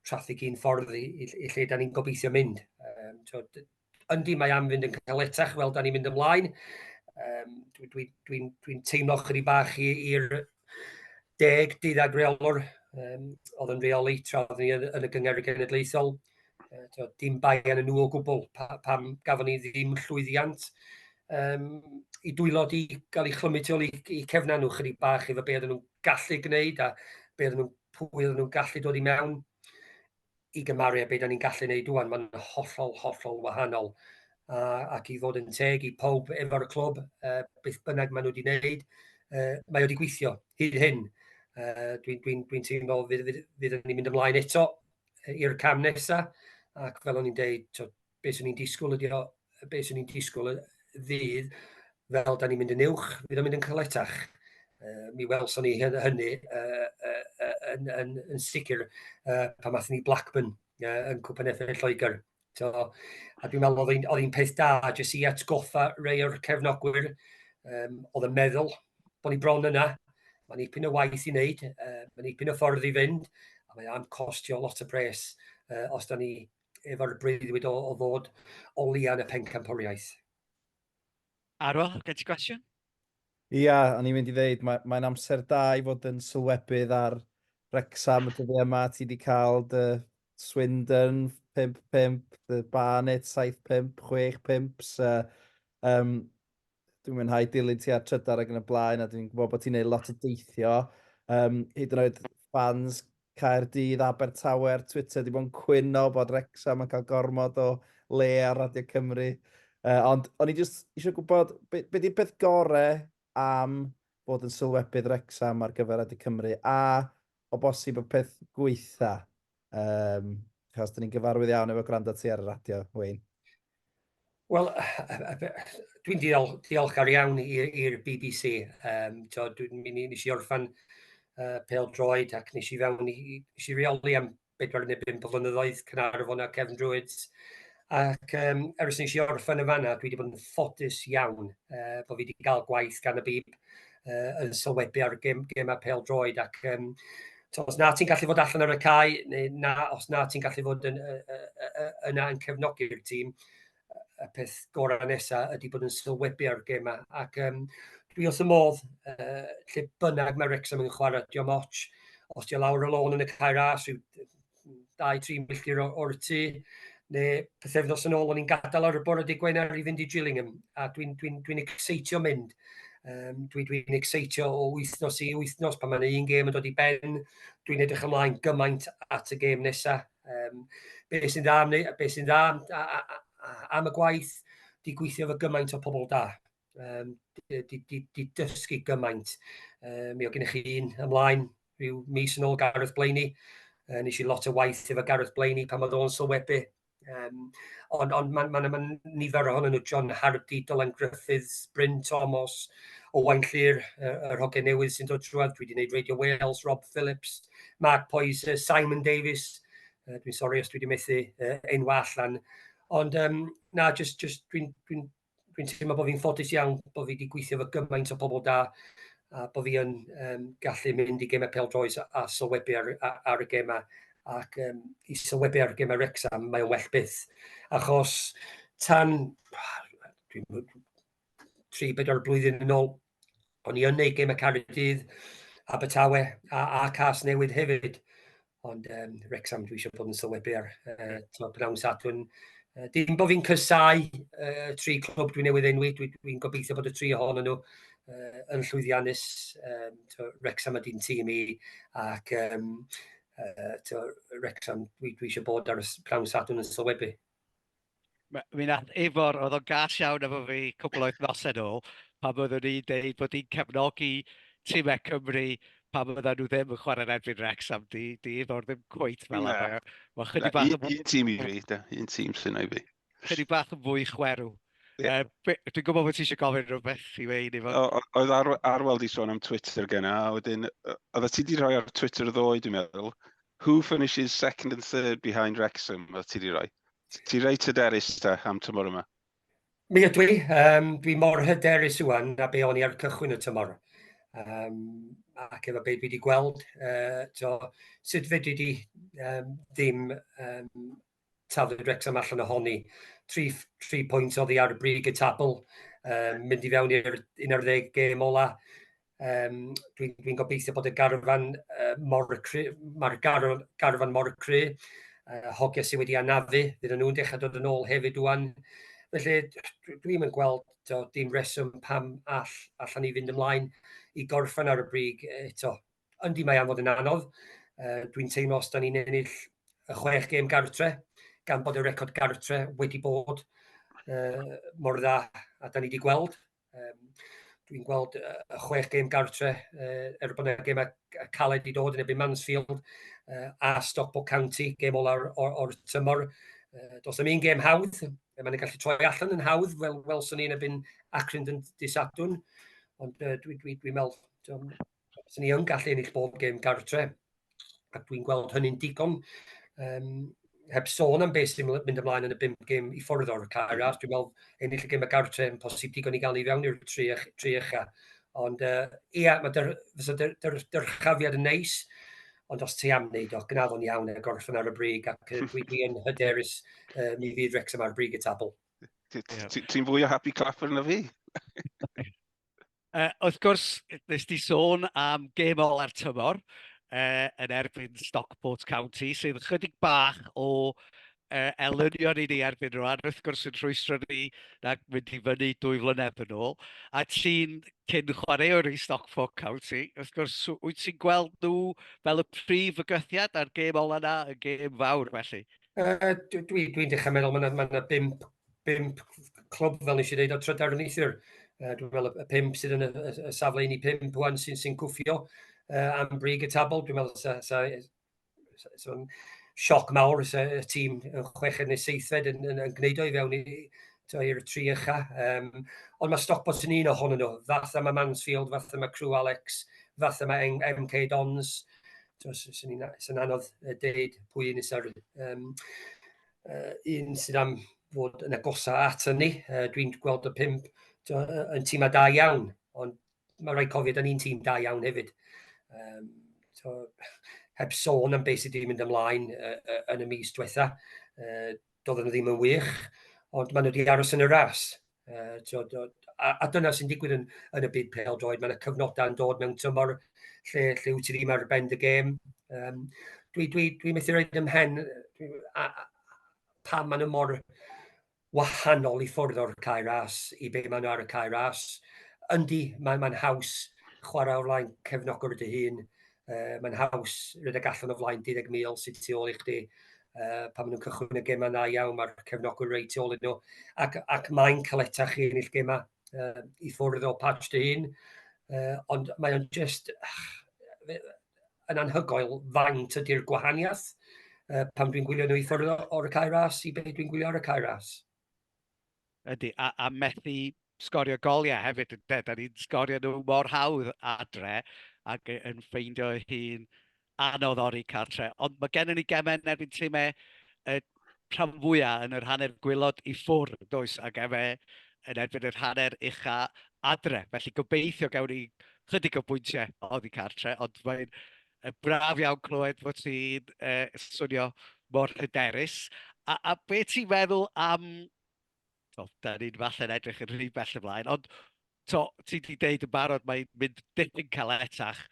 traffig un ffordd i lle da ni'n gobeithio mynd. Yndi mae am fynd yn caletach fel da ni'n mynd ymlaen. Dwi'n teimlo chydig bach i'r 10-12 reolwr oedd yn reoli trafodd ni yn y gyngor genedlaethol. Dim bai yn nhw o gwbl pam gafon ni ddim llwyddiant i dwylo i gael ei chlymu tu ôl i cefna nhw chydig bach efo be oedden nhw'n gallu gwneud a pwy oedden nhw'n gallu dod i mewn i gymaru a be da ni'n gallu gwneud dwi'n. Mae'n hollol wahanol. Ac i fod yn teg i pob efo'r clwb, beth bynnag maen nhw wedi gwneud, mae wedi gweithio hyd hyn. Dwi'n teimlo fydd ni'n mynd ymlaen eto i'r cam nesaf, ac fel o'n i'n deud, beth sy'n ni'n disgwyl fydd, fel da ni'n mynd yn uwch, fydd o'n mynd yn caletach. Mi welson ni hynny yn sicr pan mathon ni Blackburn yn Cwpan Effeil Lloegr. A dwi'n meddwl oedd hi'n peth da jyst i atgoffa rei o'r cefnogwyr oedd yn meddwl bod ni bron yna. Mae'n ipyn o waith i wneud, mae'n ipyn o ffordd i fynd, a mae am costio lot o pres os da ni efo'r breuddwyd o ddod o lian y pencampwriaeth. Arwel, gen ti gwestiwn? Ia, o'n i'n mynd i ddeud, mae'n amser da i fod yn sylwebydd ar Wrecsam y dyddiau yma. Ti wedi cael dy Swindon 5-5, dy Barnet 7-5, 6-5. Dwi'n mwynhau dilyn ti ar trydar ac yn y blaen, a dwi'n gwybod bod ti'n gwneud lot o deithio. Hyd yn oed fans Caerdydd, Abertawe ar Twitter wedi bod yn cwyno bod Wrecsam yn cael gormod o le ar Radio Cymru. Ond o'n i jyst eisiau gwybod, be di'r peth gorau am bod yn sylwebydd Wrecsam ar gyfer Radio Cymru, a o bosib y peth gweitha, achos dyn ni'n gyfarwydd iawn efo gwrando ti ar y radio, Waynne. Wel, dwi'n diolchgar iawn i'r BBC. Nes i orffan pêl-droed ac nes i reoli am 4 neu 5 blynyddoedd Caernarfon a Cefn Druids. Ac ers nes i orffan y fanna, dwi wedi bod yn ffodus iawn bod fi wedi cael gwaith gan y bib yn sylwebu ar gemau pêl-droed. Ac os na ti'n gallu fod allan ar y cae, neu os na ti'n gallu fod yna yn cefnogi'r tîm, y peth gorau nesaf ydy bod yn sylwebu ar gemau. Ac dwi wrth y modd, lle bynnag mae Wrecsam yn chwarae, diom ots, os di lawr y lôn yn y cae ras, rhyw 2-3 milltir o'r tŷ, neu pethefnos yn ôl, o'n i'n gadael ar y bore dydd Gwener i fynd i Gillingham, a dwi'n exeitio mynd. Dwi'n exeitio o wythnos i wythnos, pan mae'n un gêm yn dod i ben, dwi'n edrych ymlaen gymaint at y gêm nesaf. Be sy'n dda am y gwaith, di gweithio efo gymaint o pobl da. Di dysgu gymaint. Mi o gennych chi un ymlaen, rhyw mis yn ôl, Gareth Blaeney. Nes i lot o waith efo Gareth Blaeney pan oedd o'n sylwebu. Ond mae'n nifer ohonyn nhw, John Hardy, Dylan Griffiths, Bryn Thomas, o Waynne, yr hogen newydd sy'n dod trwad. Dwi wedi gwneud Radio Wales, Rob Phillips, Mark Poyser, Simon Davies. Dwi'n sori os dwi wedi methu enw allan. Ond na, just dwi'n teimlo bod fi'n ffodus iawn bod fi wedi gweithio efo gymaint o bobl da, a bod fi yn gallu mynd i gemau pêl-droed a sylwebu ar y gemau. Ac i sylwebu ar y gemau Wrecsam, mae'n well byth. Achos tan 3-4 blwyddyn yn ôl, o'n i yn neud gemau Caerdydd, Abertawe a Casnewydd hefyd. Ond Wrecsam dwi eisiau bod yn sylwebu ar Pnawn Sadwrn. Dim bod fi'n cysau 3 clwb dwi'n newydd enwi, dwi'n gobeithio bod y 3 ohonyn nhw yn llwyddiannus. Wrecsam ydy'n tîm i, ac Wrecsam dwi eisiau bod ar y Pnawn Sadwrn yn sylwebu. Mi nath Ifor, oedd o'n gas iawn efo fi cwbl o wythnosau nôl, pan byddwn ni'n deud bod ni'n cefnogi tîmau Cymru pan bydden nhw ddim yn chwarae'n erbyn Wrecsam. Di Ifor ddim cwyt fel yma. Un tîm i fi, un tîm sy'n ei fi. Chydig bach yn fwy chwerw. Dwi'n gwybod bod ti eisiau gofyn rhywbeth i Waynne, Ifor. Oedd Arwel di sôn am Twitter gyna, a wedyn, oedd ti di rhoi ar Twitter ddoe, dwi'n meddwl, who finishes second and third behind Wrexham, oedd ti di rhoi? Ti reit hyderus ta am tymor yma? Mi ydw i. Dwi mor hyderus ywan na be o'n i ar cychwyn y tymor. Ac efo be dwi wedi gweld, sut fedri di ddim taflu Wrecsam allan ohoni. 3 pwynt oedd hi ar y brig y tabl, mynd i fewn i'r 11 gêm ola. Dwi'n gobeithio bod y garfan mae'r garfan mor cry, hogiau sydd wedi anafu, fydd nhw'n dechrau dod yn ôl hefyd rwan. Felly, dwi'n yn gweld dim reswm pam allan ni fynd ymlaen i gorffan ar y brig eto. Yndi mae am fod yn anodd. Dwi'n teimlo os da ni'n ennill y 6 gêm gartre, gan bod y record gartre wedi bod mor dda a da ni wedi gweld. Dwi'n gweld y 6 gêm gartre bod yna gêm caled i dod yn ebyn Mansfield a Stockport County, gêm o'r tymor. Does am un gêm hawdd, mae'n gallu troi allan yn hawdd, fel sy'n ni'n ebyn Acrynd yn Dysadwn. Ond dwi'n meddwl, sy'n ni yn gallu ennill bob gêm gartre. Ac dwi'n gweld hynny'n digon. Heb sôn am beth sy'n mynd ymlaen yn y 5 gêm i ffwrdd o'r Caeras. Dwi'n meddwl ennill y gêm y gartre yn posib digon i gael ni fewn i'r 3 ucha. Ond ia, mae dyrchafiad yn neis, ond os ti am wneud o, gynafon iawn y gorffen ar y brig, ac dwi'n hyderus mi fydd Wrecsam ar brig y tabl. Ti'n fwy o happy clapper na fi? Wrth gwrs, nes ti sôn am gêm ol ar tymor yn erbyn Stockport County, sydd chydig bach o elynion i ni erbyn rwan, wrth gwrs yn rhwystro ni na mynd i fyny 2 flynedd yn ôl. A ti'n cyn chwaraewr i Stockport County, wrth gwrs, wyt ti'n gweld nhw fel y prif fygythiad a'r gêm ola yna, y gêm fawr felly? Dwi'n dechrau meddwl, mae yna 5 clwb fel nes i ddeud o trydarn neithiwr. Dwi'n meddwl y 5 sydd yn y safle un i 5 wan sy'n cwffio am brig y tabl. Dwi'n meddwl sioc mawr y tîm yn 6 neu 7 yn gwneud o i fewn i'r 3 ucha. Ond mae Stockport yn un ohonyn nhw. Fatha mae Mansfield, fatha mae Crew Alex, fatha mae MK Dons. Sy'n anodd deud pwy un i'r un sydd am fod yn agosa at ni. Dwi'n gweld y 5 yn tîmau da iawn, ond mae rhaid cofio da ni'n tîm da iawn hefyd. Heb sôn am beth sydd wedi mynd ymlaen yn y mis diwetha. Doedd nhw ddim yn wych, ond maen nhw wedi aros yn y ras. A dyna sy'n digwydd yn y byd pêl-droed. Mae yna cyfnodau yn dod mewn tymor lle wyt ti ddim ar ben y gêm. Dwi'n methu roed ymhen pam maen nhw mor wahanol i ffwrdd o'r Caeras i be maen nhw ar y Caeras. Yndi, mae'n haws chwarae o'r flaen cefnogwr dy hun. Mae'n haws rhedeg allan o flaen 12,000 sydd tu ôl i chdi. Pan maen nhw'n cychwyn y gemau na iawn, mae'r cefnogwr reit tu ôl iddyn nhw. Ac mae'n caletach i ennill gemau i ffwrdd o patch dy hun. Ond mae'n just yn anhygoel faint ydy'r gwahaniaeth pam dwi'n gwylio nhw i ffwrdd o'r y cae ras i beth dwi'n gwylio ar y cae ras. Ydy, a methu sgorio goliau hefyd, ynde. Da ni'n sgorio nhw mor hawdd adre ac yn ffeindio hun anodd o'r cartre. Ond mae gennym ni gemen erbyn tîmau rhan fwyaf yn yr hanner gwylod i ffwrdd, does, ac efe yn erbyn yr hanner ucha adre. Felly gobeithio gawn ni chydig o bwyntiau oddi cartre, ond mae'n braf iawn clywed fod ti'n swnio mor hyderus. A be ti'n meddwl am... da ni'n falle'n edrych yn rhy bell ymlaen, ond ti wedi deud yn barod mae'n mynd dipyn caletach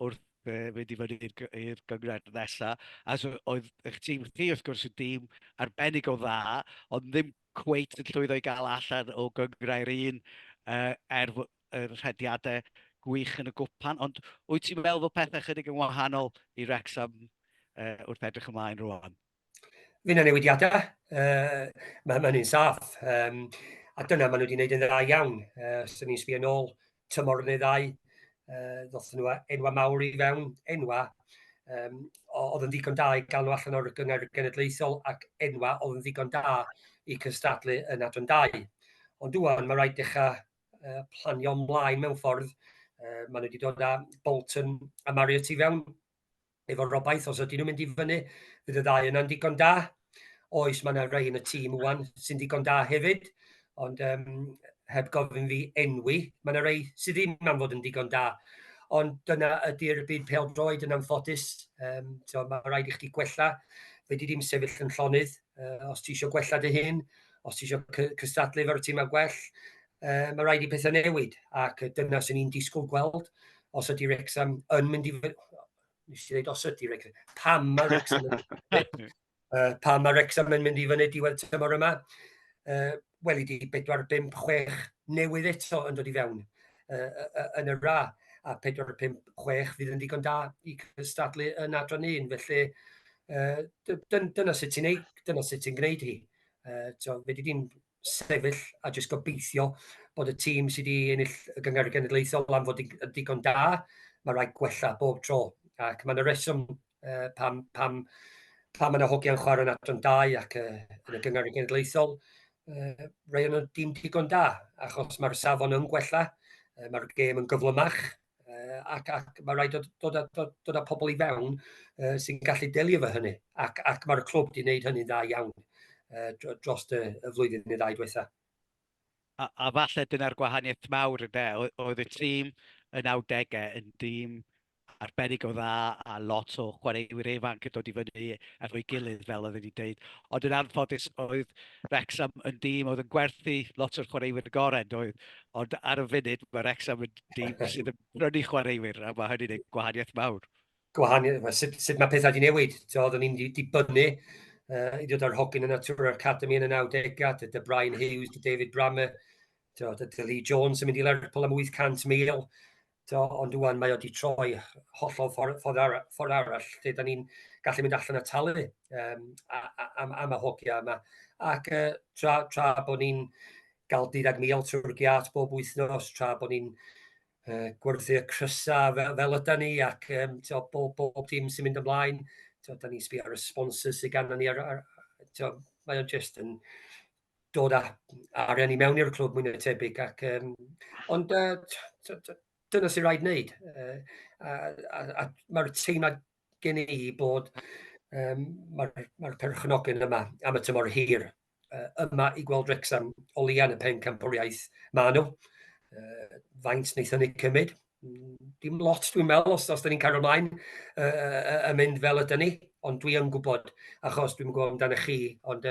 wrth mynd i fyny i'r gyngred nesaf. As oedd eich tîm chi, wrth gwrs, yn dîm arbennig o dda, ond ddim cweit yn llwyddo i gael allan o gyngrau'r un yr rhediadau gwych yn y gwpan. Ond wyt ti'n meddwl bod pethau chydig yn wahanol i Wrexham wrth edrych ymlaen rwan? Fy'n newidiadau, mae'n un saff. A dyna maen nhw wedi gwneud yn dda iawn. So ni'n sbio nôl tymor neu ddau, ddothon nhw enwa mawr i fewn, enwa oedd yn ddigon da i gael nhw allan o'r gyngor genedlaethol ac enwa oedd yn ddigon da i cystadlu yn adran 2. Ond dwi'n mae rhaid dechrau planio ymlaen mewn ffordd. Maen nhw wedi dod â Bolton a Marriott i fewn efo robaith, os ydyn nhw'n mynd i fyny, fydd y ddau yna'n digon da. Oes, mae yna rhai yn y tîm wwan sy'n digon da hefyd, ond heb gofyn fi enwi, mae yna rhai sydd ddim yn fod yn digon da. Ond dyna ydy'r byd pêl-droed yn anffodus. Mae rhaid i chdi gwella. Fe di ddim sefyll yn llonydd. Os ti eisiau gwella dy hun, os ti eisiau cystadlu efo'r tîm a gwell, mae rhaid i pethau newid. Ac dyna sy'n ni'n disgwyl gweld. Os ydy Wrexham yn mynd i... Nes i ddweud os ydy Wrexham. Pam mae Wrexham pan mae Wrexham yn mynd i fyny diwedd tymor yma, weli di 4, 5, 6 newydd eto yn dod i fewn yn y ra, a 4, 5, 6 fydd yn digon da i cystadlu yn adran 1. Felly, dyna sut ti'n neud, dyna sut ti'n gwneud hi. Fe di di'n sefyll a jyst gobeithio bod y tîm sydd wedi ennill y gyngor genedlaethol am fod yn digon da, mae rhaid gwella bob tro. Ac mae'n y reswm pam mae yna hogiau'n chwarae yn adran 2 ac yn y gyngor genedlaethol, rai yn y dim digon da, achos mae'r safon yn gwella, mae'r gêm yn gyflymach, ac mae rhaid dod â pobl i fewn sy'n gallu delio efo hynny. Ac mae'r clwb wedi gwneud hynny'n dda iawn dros y flwyddyn neu 2 diwetha. A falle dyna'r gwahaniaeth mawr yde, oedd y tîm yn 90au yn dîm arbennig o dda a lot o chwaraewyr ifanc yn dod i fyny efo'i gilydd fel oedd wedi dweud. Ond yn anffodus oedd Wrexham yn dîm oedd yn gwerthu lot o'r chwaraewyr gored oedd. Ond ar y funud mae Wrexham yn dîm sydd yn prynu chwaraewyr a mae hynny'n gwahaniaeth mawr. Sut mae pethau wedi newid. Oedden ni'n dibynnu i ddod ar hogyn yn y Tour Academy yn y 90au, dy Brian Hughes, dy David Brammer, dy Lee Jones yn mynd i Lerpwl am 800,000. Ond dwi'n mae wedi troi hollol ffordd arall, lle da ni'n gallu mynd allan a talu am y hogiau yma. Ac tra bod ni'n gael 12,000 trwy'r giat bob wythnos, tra bod ni'n gwerthu y crysau fel ydyn ni, ac bob tîm sy'n mynd ymlaen, da ni'n sbio ar y sponsors sydd gan ni, mae o'n just yn dod â arian i mewn i'r clwb mwy na tebyg. Ond dyna sy'n rhaid wneud. Mae'r teimlad gen i bod mae'r perchnogion yma am y tymor hir yma i gweld Wrexham o lian y pen campwriaeth maen nhw. Faint wnaethon ni cymryd. Dim lot dwi'n meddwl os da ni'n cario ymlaen yn mynd fel ydyn ni, ond dwi yn gwybod, achos dwi'n gwybod amdano chi, ond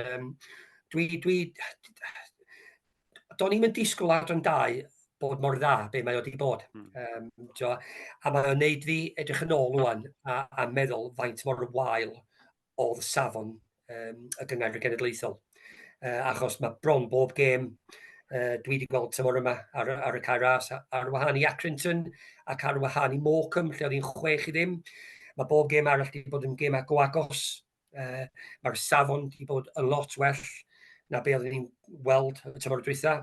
do'n i'm yn disgwyl adran 2 bod mor dda be mae wedi bod. A mae'n gwneud fi edrych yn ôl rwan a meddwl faint mor wael oedd safon y gyngor genedlaethol. Achos mae bron bob gêm dwi wedi gweld tymor yma ar y cae ras, ar wahân i Accrington ac ar wahân i Morecambe, lle oedd hi'n 6-0. Mae bob gêm arall wedi bod yn gêm agos. Mae'r safon wedi bod yn lot well na be oedden ni'n weld y tymor dwytha.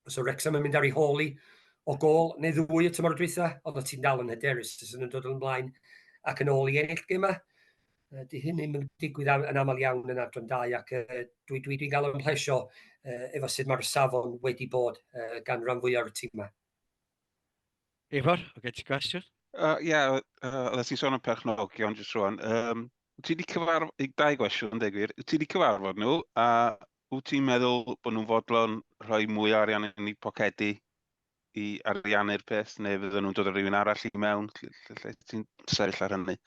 Os o Wrexham yn mynd ar ei holi o gol neu 2 y tymor dwytha, ond ti'n dal yn hyderus yn dod ymlaen ac yn ôl i ennill gema. Di hyn ddim yn digwydd yn aml iawn yn adran 2 ac dwi'n cael yn plesio efo sut mae'r safon wedi bod gan ran fwy o'r tîm yma. Ifor, o gen ti gwestiwn? Ie, oeddet ti'n sôn am perchnogion jyst rwan. Wyt ti wedi cyfarfod, 2 gwestiwn, deg gwir, wyt ti wedi cyfarfod nhw, a wyt ti'n meddwl bod nhw'n fodlon rhoi mwy o arian yn eu pocedi i ariannu'r peth, neu fydden nhw'n dod â rhywun arall i mewn? Lle ti'n sefyll ar hynny?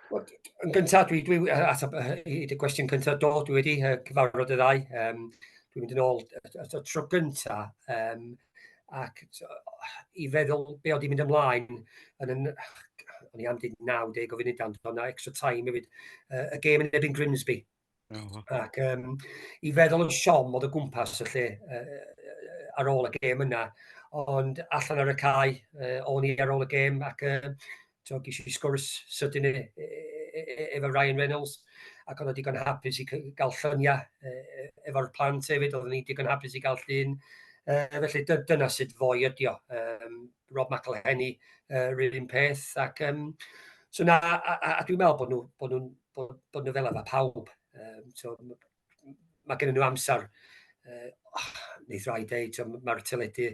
Yn gyntaf, i dy gwestiwn cyntaf, dwi wedi cyfarfod y ddau. Dwi'n mynd yn ôl y tro gyntaf, ac i feddwl be oedd i'n mynd ymlaen, o'n i am dyn 90 o funud ond o'na extra time hefyd, y gêm yn erbyn Grimsby. Ac i feddwl yn siom oedd y gwmpas y lle ar ôl y gêm yna, ond allan ar y cae, o'n i ar ôl y gêm ac ges i sgwrs sydyn efo RyanReynolds, ac oedd o digon hapus i gael lluniau efo'r plant hefyd, oedd ni digon hapus i gael llun. Felly dyna sut fwy ydi o. Rob McElhenney, rhywun peth, ac so na, a dwi'n meddwl bod nhw fel efo pawb. Mae gen nhw amser, neith rai dweud, mae'r teledu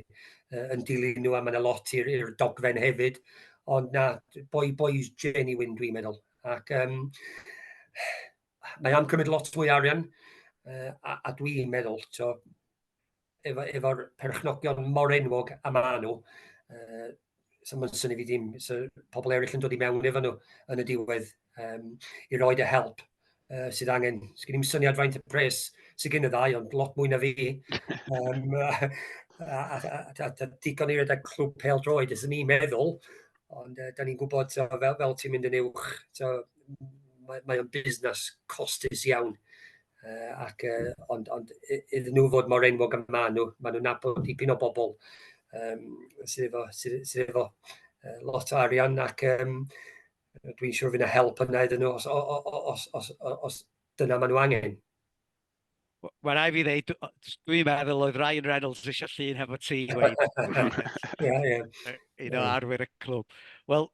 yn dilyn nhw a mae yna lot i'r dogfen hefyd, ond na, boys genuine dwi'n meddwl. Ac mae am cymryd lot fwy arian, a dwi'n meddwl, efo'r perchnogion mor enwog a ma' nhw, so mae'n syni fi ddim, so pobl eraill yn dod i mewn efo nhw yn y diwedd i roed y help sydd angen. Sgen i'n syniad faint y pres sydd gen y ddau, ond lot mwy na fi. A digon i redeg clwb pêl-droed, ys ni'n meddwl, ond da ni'n gwybod fel ti'n mynd yn uwch, mae o'n busnes costus iawn. Ond iddyn nhw fod mor enwog am maen nhw'n nabod dipyn o bobl sydd efo lot o arian, ac dwi'n siŵr fydd yna help yna iddyn nhw os dyna maen nhw angen. Wel, rai fi ddeud, dwi'n meddwl oedd RyanReynolds eisiau llun hefo ti wedi un o arwyr y clwb. Wel,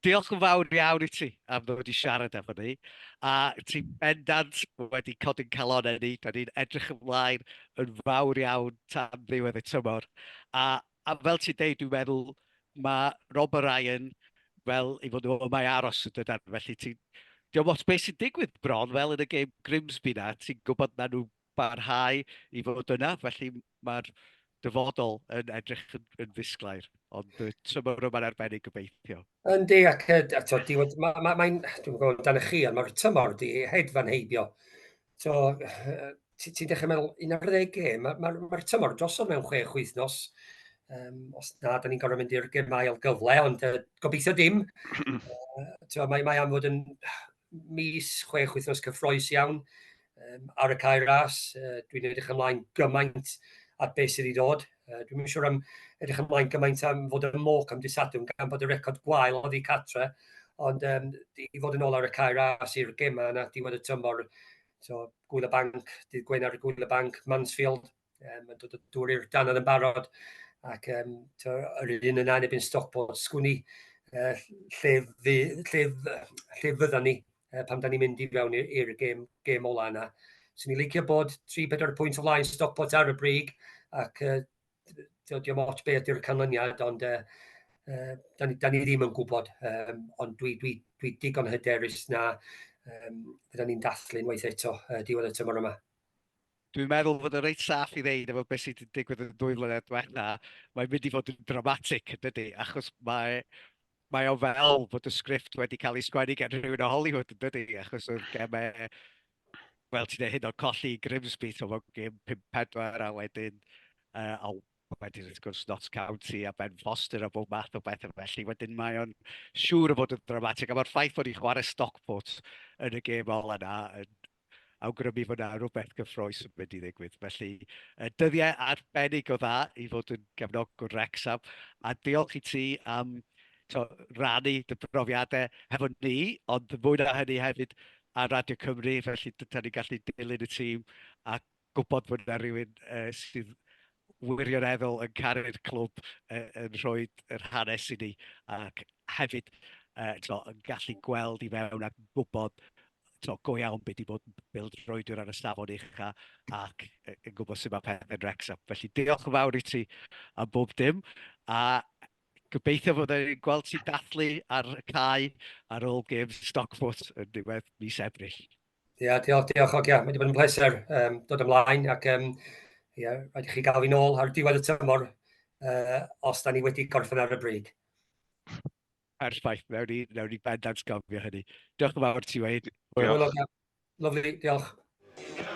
diolch yn fawr iawn i ti am ddod i siarad efo ni. A ti'n bendant wedi codi'n calonau ni. Da ni'n edrych ymlaen yn fawr iawn tan ddiwedd y tymor. A fel ti'n deud, dwi'n meddwl mae Rob a Ryan, fel i fod nhw yma i aros yn dydyn. Felly diolch os beth sy'n digwydd bron fel yn y gêm Grimsby na. Ti'n gwybod na nhw barhau i fod yna. Felly mae'r dyfodol yn edrych yn ddisglair. Ond y tymor yma'n arbennig gobeithio. Yndi, ac mae'n, dwi'n gwybod dan y chi, ond mae'r tymor di hedfan heibio. Ti'n dechrau meddwl, 11 gêm, mae'r tymor drosodd mewn 6 wythnos. Os na, da ni'n gorfod mynd i'r gêm ail gyfle, ond gobeithio dim. Mae am fod yn mis 6 wythnos cyffroes iawn ar y cae ras. Dwi'n edrych ymlaen gymaint at beth sydd wedi dod. Dwi'n mynd siŵr am edrych ymlaen gymaint am fod yn moc am dysadwn gan bod y record gwael oedd i catre, ond i fod yn ôl ar y cae ras i'r gema yna diwedd y tymor. Gwyl y banc, dydd Gwener y Gwyl y banc, Mansfield, yn dod o dŵr i'r danodd yn barod, ac yr un yna yn ebyn Stockport, sgwni lle fyddan ni pam da ni'n mynd i fewn i'r gêm ola yna. So ni'n licio bod 3-4 pwynt o flaen Stockport ar y brig, ac diolch lot beth yw'r canlyniad, ond da ni ddim yn gwybod, ond dwi digon hyderus na fydda ni'n dathlu'n waith eto diwedd y tymor yma. Dwi'n meddwl fod yn reit saff i ddeud efo beth sydd wedi digwydd yn 2 flynedd diwetha, mae'n mynd i fod yn dramatic, ydy, achos mae o fel fod y sgript wedi cael ei sgwennu gan rhywun o Hollywood, ydy, achos o'r gemau, wel, ti'n dweud hyn o'n colli i Grimsby, so fo'n gêm 5-4 a wedyn wrth gwrs Notts County a Ben Foster a bob math o bethau felly. Wedyn mae o'n siŵr o fod yn dramatic, a mae'r ffaith bod ni'n chwarae Stockport yn y gêm ola yna yn awgrymu fod yna rhywbeth gyffroes yn mynd i ddigwydd. Felly, dyddiau arbennig o dda i fod yn gefnogwr Wrecsam, a diolch i ti am rannu dy brofiadau hefo ni, ond mwy na hynny hefyd ar Radio Cymru, felly da ni gallu dilyn y tîm a gwybod bod yna rhywun sydd wirioneddol yn caru'r clwb yn rhoi yr hanes i ni, ac hefyd yn gallu gweld i mewn ac gwybod go iawn beth i bod yn bildroedwr ar y stafon ucha ac yn gwybod sut mae pethau'n Wrexham. Felly diolch yn fawr i ti am bob dim a gobeithio bod e'n gweld ti dathlu ar y cae ar ôl gêm Stockfoot yn diwedd mis Ebrill. Ia, diolch, Ogia. Mae wedi bod yn pleser dod ymlaen ac ia, rhaid i chi gael fi nôl ar diwedd y tymor os da ni wedi gorffen ar y bryd. Perffaith, mewn i bendant gofio hynny. Diolch yn fawr ti, Waynne. Diolch. Lyfli, diolch.